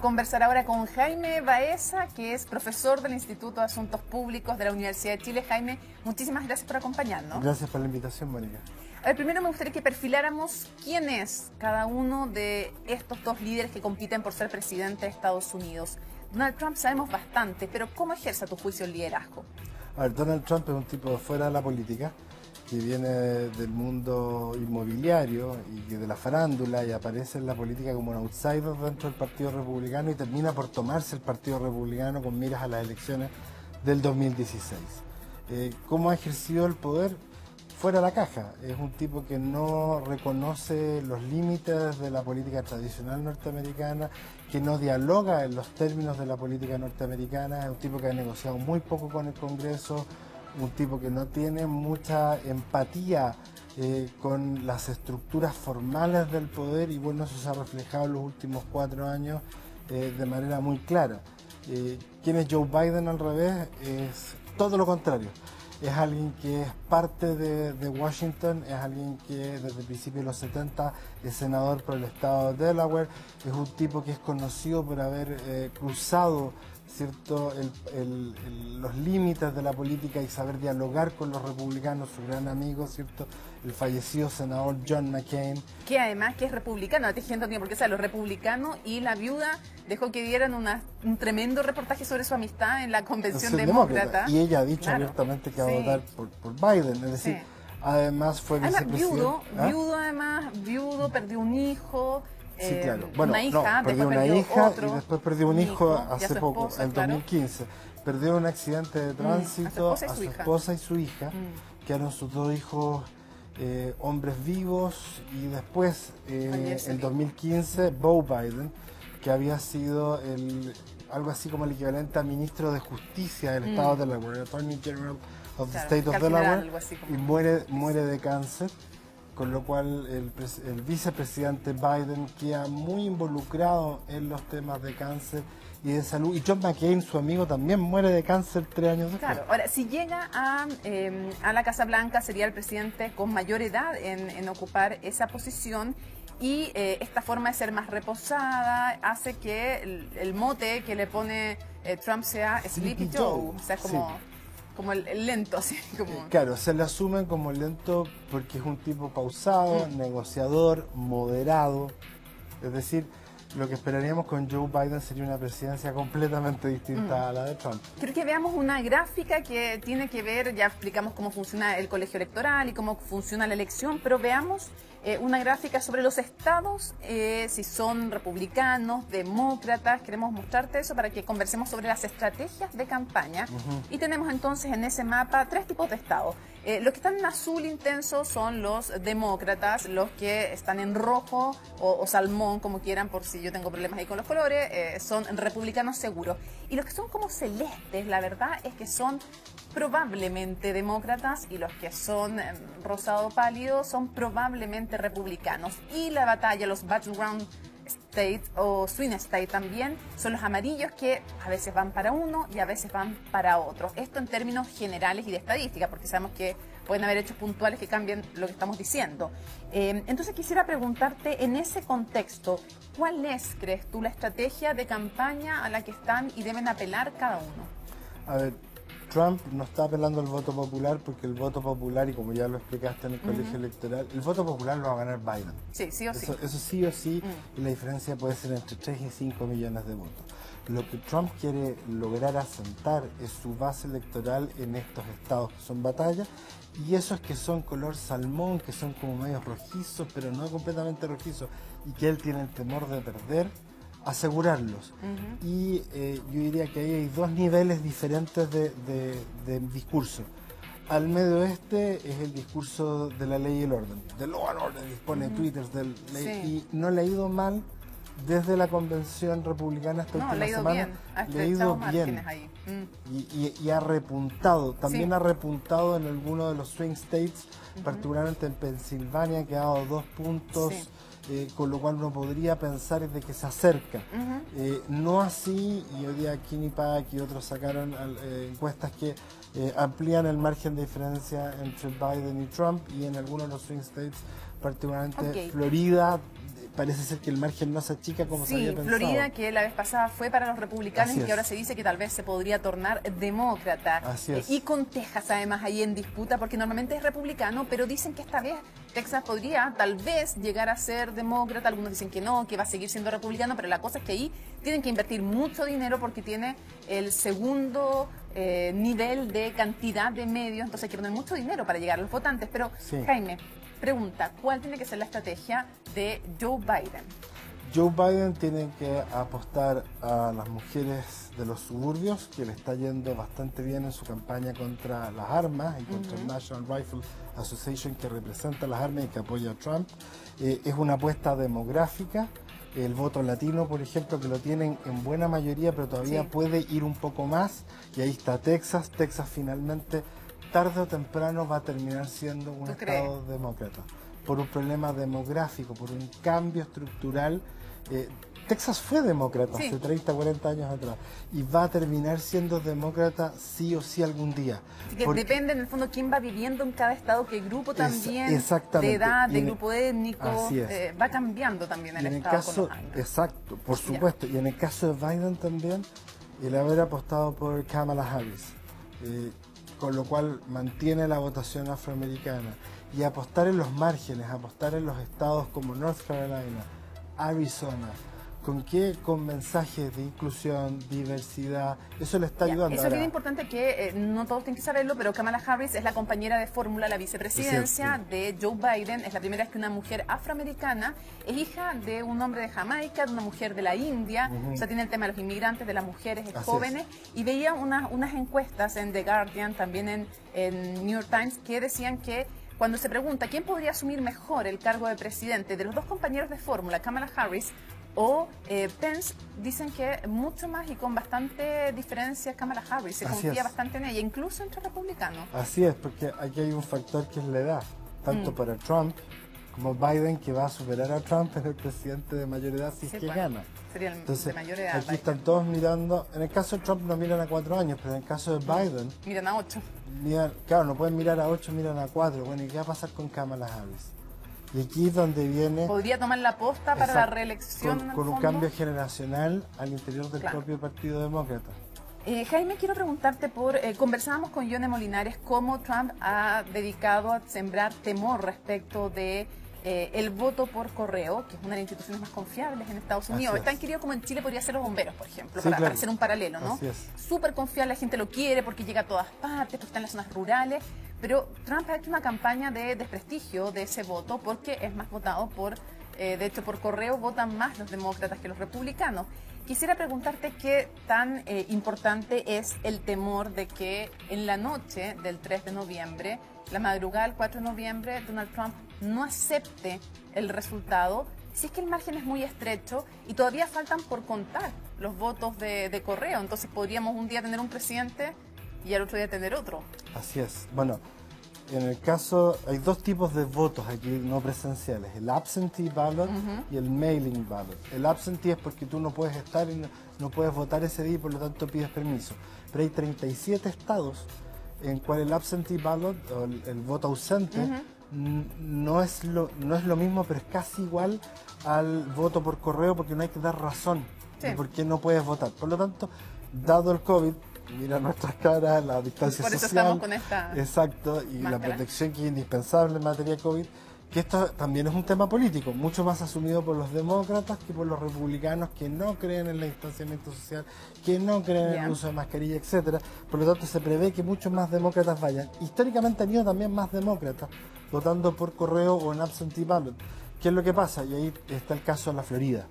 conversar ahora con Jaime Baeza, que es profesor del Instituto de Asuntos Públicos de la Universidad de Chile. Jaime, muchísimas gracias por acompañarnos. Gracias por la invitación, Mónica. A ver, primero me gustaría que perfiláramos quién es cada uno de estos dos líderes que compiten por ser presidente de Estados Unidos. Donald Trump sabemos bastante, pero ¿cómo ejerce a tu juicio el liderazgo? A ver, Donald Trump es un tipo de fuera de la política, que viene del mundo inmobiliario y de la farándula y aparece en la política como un outsider dentro del Partido Republicano y termina por tomarse el Partido Republicano con miras a las elecciones del 2016. ¿Cómo ha ejercido el poder? Fuera de la caja. Es un tipo que no reconoce los límites de la política tradicional norteamericana, que no dialoga en los términos de la política norteamericana, es un tipo que ha negociado muy poco con el Congreso, un tipo que no tiene mucha empatía con las estructuras formales del poder y bueno, eso se ha reflejado en los últimos 4 años de manera muy clara. ¿Quién es Joe Biden al revés? Es todo lo contrario. Es alguien que es parte de Washington, es alguien que desde el principio de los 70 es senador por el estado de Delaware, es un tipo que es conocido por haber cruzado, ¿cierto?, los límites de la política y saber dialogar con los republicanos, su gran amigo, ¿cierto?, el fallecido senador John McCain. Que además que es republicano, no te dije porque sea, los republicanos y la viuda dejó que dieran un tremendo reportaje sobre su amistad en la convención demócrata. Y ella ha dicho abiertamente que va a votar por Biden, es decir, además fue vicepresidente. Viudo, perdió un hijo. Sí, claro. Bueno, una hija, perdió una hija otro, y después perdió un hijo hace poco, esposa, en 2015. Perdió un accidente de tránsito a su esposa y su hija, que eran sus 2 hijos hombres vivos, y después, en 2015, Beau Biden, que había sido algo así como el equivalente a ministro de Justicia del estado de Delaware, Attorney General of the State of Delaware, y muere de cáncer. Con lo cual el vicepresidente Biden queda muy involucrado en los temas de cáncer y de salud. Y John McCain, su amigo, también muere de cáncer 3 años después. Claro, ahora, si llega a la Casa Blanca, sería el presidente con mayor edad en ocupar esa posición. Y esta forma de ser más reposada hace que el mote que le pone Trump sea Sleepy Joe. O sea, como el lento, así como... Claro, se le asumen como lento porque es un tipo pausado, negociador, moderado. Es decir, lo que esperaríamos con Joe Biden sería una presidencia completamente distinta a la de Trump. Quiero que veamos una gráfica que tiene que ver, ya explicamos cómo funciona el colegio electoral y cómo funciona la elección, pero veamos una gráfica sobre los estados, si son republicanos, demócratas. Queremos mostrarte eso para que conversemos sobre las estrategias de campaña. Y tenemos entonces en ese mapa 3 tipos de estados. Los que están en azul intenso son los demócratas, los que están en rojo o salmón, como quieran, por si yo tengo problemas ahí con los colores, son republicanos seguros. Y los que son como celestes, la verdad es que son probablemente demócratas, y los que son rosado pálido son probablemente republicanos. Y la batalla, los battleground state o swing state también, son los amarillos, que a veces van para uno y a veces van para otro. Esto en términos generales y de estadística, porque sabemos que pueden haber hechos puntuales que cambien lo que estamos diciendo. Entonces quisiera preguntarte, en ese contexto, ¿cuál es, crees tú, la estrategia de campaña a la que están y deben apelar cada uno? A ver, Trump no está apelando al voto popular porque el voto popular, y como ya lo explicaste en el colegio electoral, el voto popular lo va a ganar Biden. Sí, sí o sí. Eso sí o sí, y la diferencia puede ser entre 3 y 5 millones de votos. Lo que Trump quiere lograr asentar es su base electoral en estos estados que son batallas, y esos que son color salmón, que son como medio rojizos, pero no completamente rojizos, y que él tiene el temor de perder, asegurarlos. Y yo diría que ahí hay 2 niveles diferentes de discurso. Al medio oeste es el discurso de la ley y el orden, de law and order, dispone Twitter, y no le ha ido mal desde la convención republicana esta última semana. Le ha ido bien. Y ha repuntado, también ha repuntado en algunos de los swing states, particularmente en Pensilvania, que ha dado 2 puntos. Con lo cual uno podría pensar de que se acerca. No así, y hoy día Quinnipiac y otros sacaron encuestas que amplían el margen de diferencia entre Biden y Trump, y en algunos de los swing states, particularmente Florida, parece ser que el margen no se achica como se había Sí, pensado. Florida, que la vez pasada fue para los republicanos Así y que es. ahora se dice que tal vez se podría tornar demócrata. Así es. Y con Texas, además, ahí en disputa, porque normalmente es republicano, pero dicen que esta vez Texas podría tal vez llegar a ser demócrata. Algunos dicen que no, que va a seguir siendo republicano, pero la cosa es que ahí tienen que invertir mucho dinero porque tiene el segundo nivel de cantidad de medios, entonces hay que poner mucho dinero para llegar a los votantes. Pero, Sí. Jaime, pregunta, ¿cuál tiene que ser la estrategia de Joe Biden? Joe Biden tiene que apostar a las mujeres de los suburbios, que le está yendo bastante bien en su campaña contra las armas y contra el National Rifle Association, que representa las armas y que apoya a Trump. Es una apuesta demográfica. El voto latino, por ejemplo, que lo tienen en buena mayoría, pero todavía Sí. puede ir un poco más. Y ahí está Texas. Texas finalmente, tarde o temprano, va a terminar siendo un ¿Tú estado demócrata. Por un problema demográfico, por un cambio estructural. Texas fue demócrata Sí. hace 30, 40 años atrás. Y va a terminar siendo demócrata sí o sí algún día. Así que Porque- depende en el fondo quién va viviendo en cada estado, qué grupo también, de exactamente. edad, Y de en- grupo étnico, Así es. va cambiando también Y el en el estado caso, con los años. exacto, por supuesto, y en el caso de Biden también, el haber apostado por Kamala Harris, con lo cual mantiene la votación afroamericana, y apostar en los márgenes, apostar en los estados como North Carolina, Arizona, ¿con qué? Con mensajes de inclusión, diversidad, eso le está Ya, ayudando. eso es bien Ahora, importante que no todos tienen que saberlo, pero Kamala Harris es la compañera de fórmula, la vicepresidencia Es de Joe Biden. Es la primera vez que una mujer afroamericana es hija de un hombre de Jamaica, de una mujer de la India. O sea, tiene el tema de los inmigrantes, de las mujeres Así jóvenes. Y veía unas encuestas en The Guardian, también en New York Times, que decían que cuando se pregunta quién podría asumir mejor el cargo de presidente de los dos compañeros de fórmula, Kamala Harris o Pence, dicen que mucho más y con bastante diferencia Kamala Harris. Se Así confía es. bastante en ella, incluso entre republicanos. así es, porque aquí hay un factor que es la edad, tanto para Trump como Biden, que va a superar a Trump en el presidente de mayor edad si es Sí, que pues, gana. sería el Entonces, de mayor edad. aquí Biden. están todos mirando, en el caso de Trump no miran a 4 años, pero en el caso de Biden, Miran a 8. miran, claro, no pueden mirar a 8, miran a 4. Bueno, ¿y qué va a pasar con Kamala Harris? Y aquí es donde viene Podría tomar la posta para la exacto, reelección. en el con un fondo. cambio generacional al interior del Claro. propio Partido Demócrata. Jaime, quiero preguntarte conversábamos con Yone Molinares cómo Trump ha dedicado a sembrar temor respecto de el voto por correo, que es una de las instituciones más confiables en Estados Unidos. Así Es tan es. querido como en Chile podría ser los bomberos, por ejemplo, Sí, para claro. hacer un paralelo, ¿no? Así es. Súper confiable, la gente lo quiere porque llega a todas partes, porque está en las zonas rurales, pero Trump ha hecho una campaña de desprestigio de ese voto porque es más votado de hecho, por correo votan más los demócratas que los republicanos. Quisiera preguntarte qué tan importante es el temor de que en la noche del 3 de noviembre, la madrugada del 4 de noviembre, Donald Trump no acepte el resultado, si es que el margen es muy estrecho y todavía faltan por contar los votos de correo. Entonces podríamos un día tener un presidente y al otro día tener otro. Así es. Bueno, en el caso, hay dos tipos de votos aquí no presenciales, el absentee ballot y el mailing ballot. El absentee es porque tú no puedes estar y no puedes votar ese día y por lo tanto pides permiso. Pero hay 37 estados en cual el absentee ballot, o el voto ausente, no es lo mismo, pero es casi igual al voto por correo porque no hay que dar razón Sí. de por qué no puedes votar. Por lo tanto, dado el COVID, mira nuestras caras, la distancia Por eso social. estamos con esta Exacto, y la máscara. protección que es indispensable en materia de COVID, que esto también es un tema político, mucho más asumido por los demócratas que por los republicanos que no creen en el distanciamiento social, que no creen en Ya. el uso de mascarilla, etcétera. Por lo tanto, se prevé que muchos más demócratas vayan. Históricamente han ido también más demócratas votando por correo o en absentee ballot. ¿Qué es lo que pasa? Y ahí está el caso de la Florida.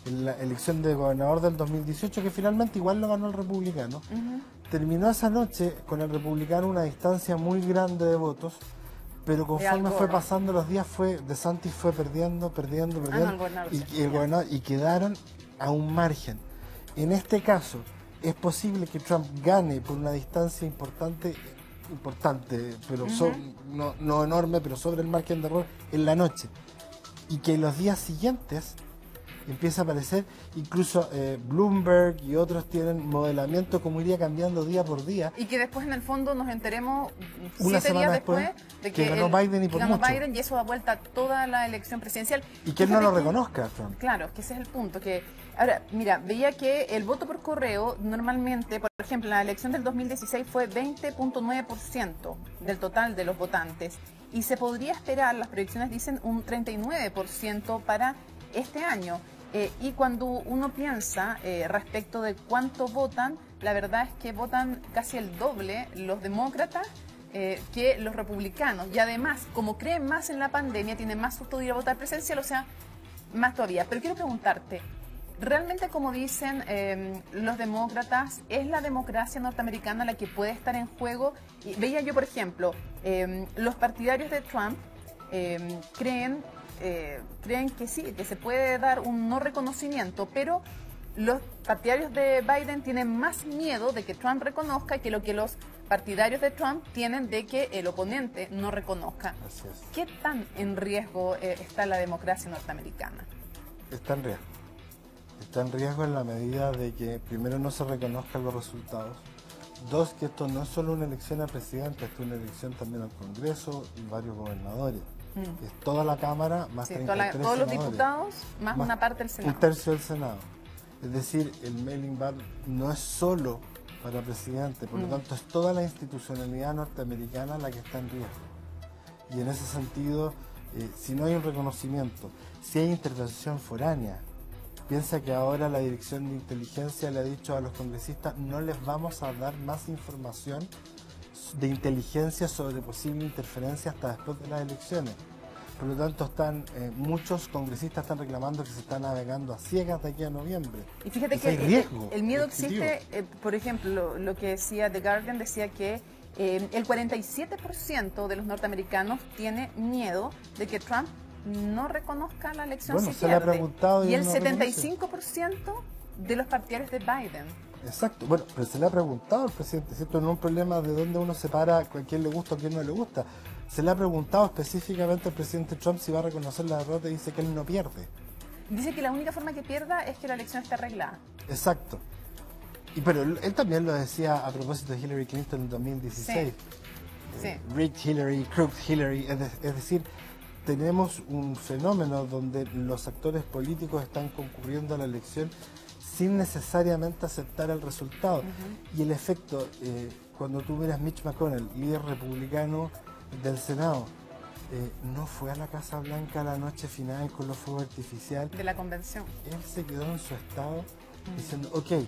En la elección de gobernador del 2018, que finalmente igual lo ganó el republicano, terminó esa noche con el republicano una distancia muy grande de votos, pero conforme Al fue Gore. pasando los días, DeSantis fue perdiendo, el gobernador, sí. y el gobernador, y quedaron a un margen. En este caso, es posible que Trump gane por una distancia importante, pero no enorme, pero sobre el margen de error en la noche. Y que los días siguientes empieza a aparecer, incluso Bloomberg y otros tienen modelamiento como iría cambiando día por día. Y que después en el fondo nos enteremos Una 7 semana días después de que ganó Biden y por ganó mucho. Biden, y eso da vuelta a toda la elección presidencial. Y que él no Fíjate lo que- reconozca, Trump. Claro, que ese es el punto. Que ahora, mira, veía que el voto por correo normalmente, por ejemplo, en la elección del 2016 fue 20.9% del total de los votantes. Y se podría esperar, las proyecciones dicen, un 39% para este año. Y cuando uno piensa respecto de cuánto votan, la verdad es que votan casi el doble los demócratas que los republicanos. Y además, como creen más en la pandemia, tienen más susto de ir a votar presencial, o sea, más todavía. Pero quiero preguntarte, ¿realmente, como dicen los demócratas, es la democracia norteamericana la que puede estar en juego? Y veía yo, por ejemplo, los partidarios de Trump creen que sí, que se puede dar un no reconocimiento, pero los partidarios de Biden tienen más miedo de que Trump reconozca que lo que los partidarios de Trump tienen de que el oponente no reconozca. Así es. ¿Qué tan en riesgo está la democracia norteamericana? Está en riesgo. Está en riesgo en la medida de que primero no se reconozcan los resultados. Dos, que esto no es solo una elección a presidente, esto es una elección también al Congreso y varios gobernadores. Es toda la Cámara más Sí, 33 todos los senadores, diputados más una parte del un Senado. tercio del Senado. Es decir, el mailing ballot no es solo para presidente, por lo tanto es toda la institucionalidad norteamericana la que está en riesgo. Y en ese sentido, si no hay un reconocimiento, si hay intervención foránea, piensa que ahora la Dirección de Inteligencia le ha dicho a los congresistas: no les vamos a dar más información de inteligencia sobre posible interferencia hasta después de las elecciones. Por lo tanto, muchos congresistas están reclamando que se está navegando a ciegas de aquí a noviembre. Y fíjate Entonces, que hay riesgo el miedo ejecutivo. existe, por ejemplo, lo que decía The Guardian, decía que el 47% de los norteamericanos tiene miedo de que Trump no reconozca la elección Bueno, si se le ha pierde. preguntado y Y él el no reconoce. 75% de los partidarios de Biden. Exacto, bueno, pero se le ha preguntado al presidente, ¿cierto? No es un problema de dónde uno separa a quién le gusta o a quién no le gusta. Se le ha preguntado específicamente al presidente Trump si va a reconocer la derrota y dice que él no pierde. Dice que la única forma que pierda es que la elección esté arreglada. Exacto. Pero él también lo decía a propósito de Hillary Clinton en 2016. Sí. Rigged Hillary, crooked Hillary. Es decir, tenemos un fenómeno donde los actores políticos están concurriendo a la elección sin necesariamente aceptar el resultado. Y el efecto, cuando tú miras Mitch McConnell, líder republicano del Senado, no fue a la Casa Blanca la noche final con los fuegos artificiales. De la convención. Él se quedó en su estado diciendo: ok,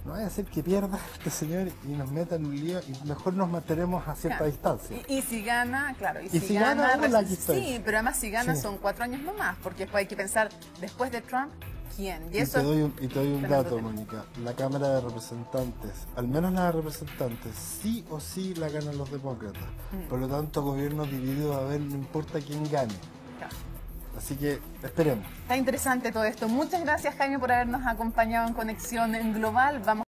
no vaya a ser que pierda este señor y nos meta en un lío, y mejor nos mantenemos a cierta Claro. distancia. Y si gana, claro. Y si gana, hola, aquí estoy. sí, pero además si gana Sí. son 4 años nomás, porque después hay que pensar, después de Trump, ¿quién? Y Y eso te doy un tremendo dato, tema. Mónica. La Cámara de Representantes, al menos la de Representantes, sí o sí la ganan los demócratas. Por lo tanto, gobierno dividido va a haber, no importa quién gane. Claro. Así que esperemos. Está interesante todo esto. Muchas gracias, Jaime, por habernos acompañado en Conexión en Global. Vamos